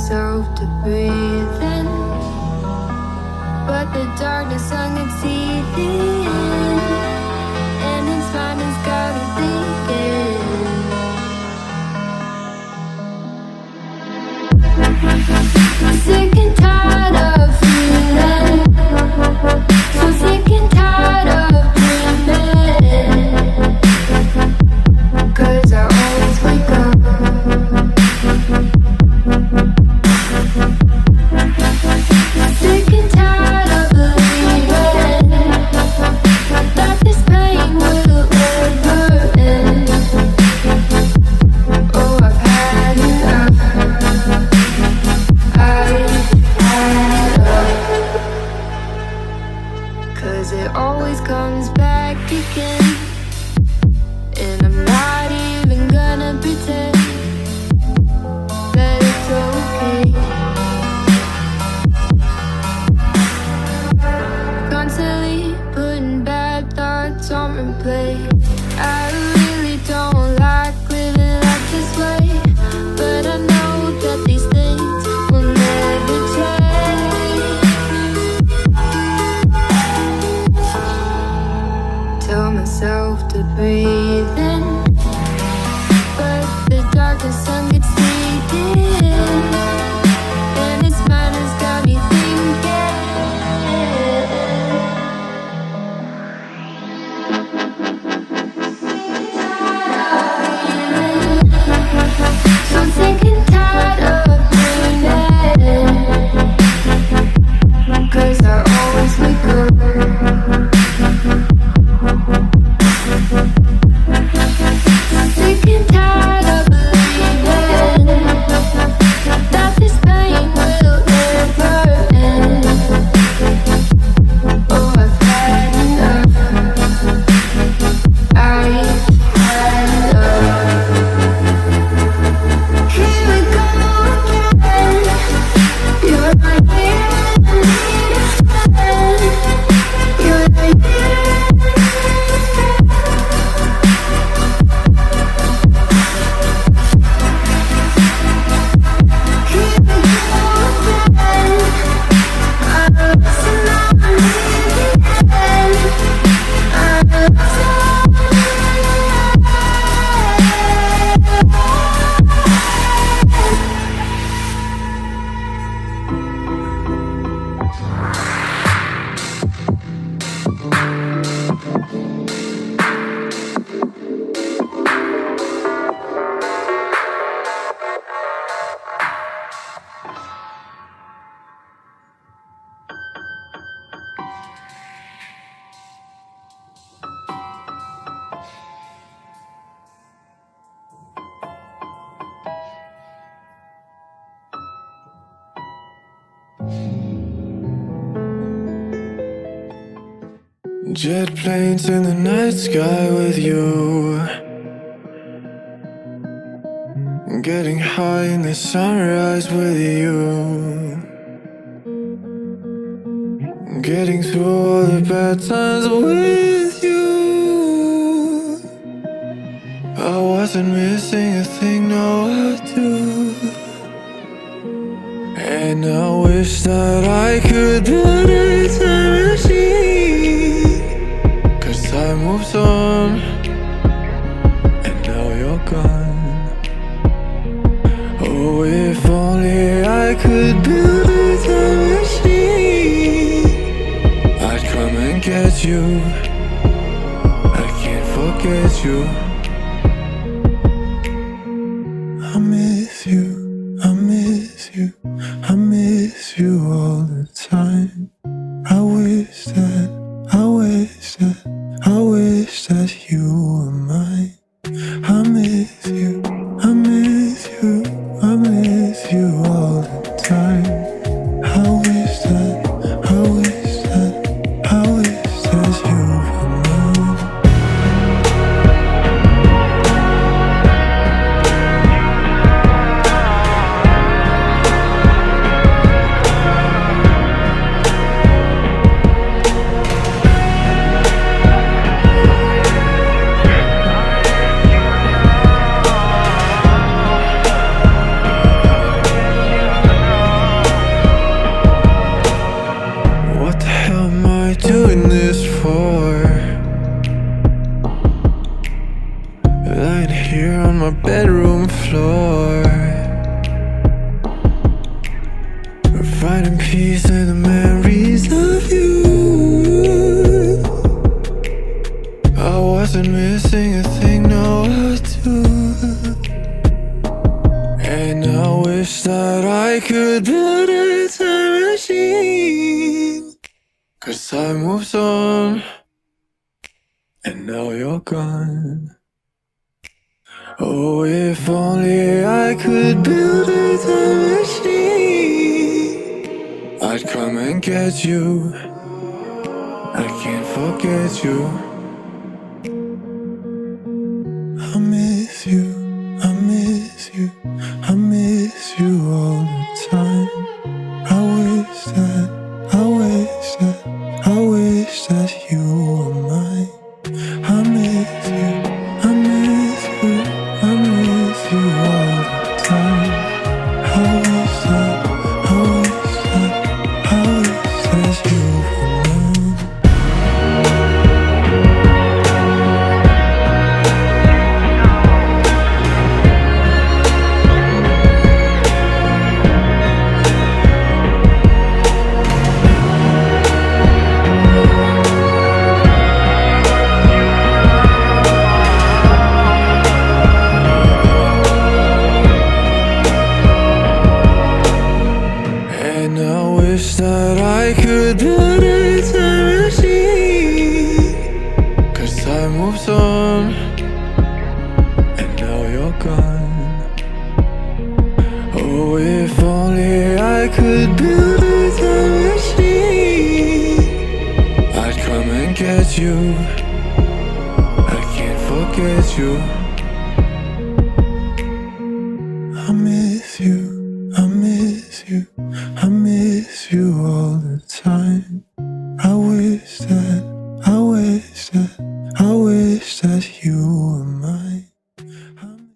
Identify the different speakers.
Speaker 1: myself to breathe in, but the darkness hung its teeth in, and its mind has got me thinking. Sick and tired of feeling, so sick and tired of dreaming, 'cause I always wake up sick and tired of believing that this pain will never end. Oh, I've had enough. I've had enough. 'Cause it always comes back again, and I'm not even gonna pretend that it's okay. Constantly putting bad thoughts on replay. I really don't like living life this way, but I know that these things will never change. Tell myself to breathe in, but the darkness sun gets deep in, and its mind has got me thinking. So sick and tired of dreaming, 'cause I always wake up sick and tired of believing that this pain will never end. Oh, I've had enough. I've had enough. Here we go again. You're right here, you're right here.
Speaker 2: Jet planes in the night sky with you, getting high in the sunrise with you, getting through all the bad times with you. I wasn't missing a thing, no I do. And I wish that I could build a time machine, 'cause time moves on, and now you're gone. Oh, if only I could build a time machine, I'd come and get you. I can't forget you. I miss you, I miss you, I miss you all the time. I wish that, I wish that, I wish that you were mine. I miss you, I miss you, I miss you all the time. I wish that, I wish that, I wish that you were mine. find peace in the memories of you. I wasn't missing a thing, no I do. And I wish that I could build a time machine, 'cause time moves on, and now you're gone. Oh, if only I could build a time machine, I'd come and get you. I can't forget you. I miss you, I miss you, I miss you all the time. I wish that, I wish that, I wish that you were mine. I miss you, I miss you, I miss you all the time. I wish that, I wish that, I wish that you were mine. And I wish that I could build a time machine, 'cause time moves on, and now you're gone. Oh, if only I could build a time machine, I'd come and get you. I can't forget you. I miss you, I miss you, I miss you all the time. I wish that, I wish that, I wish that you were mine.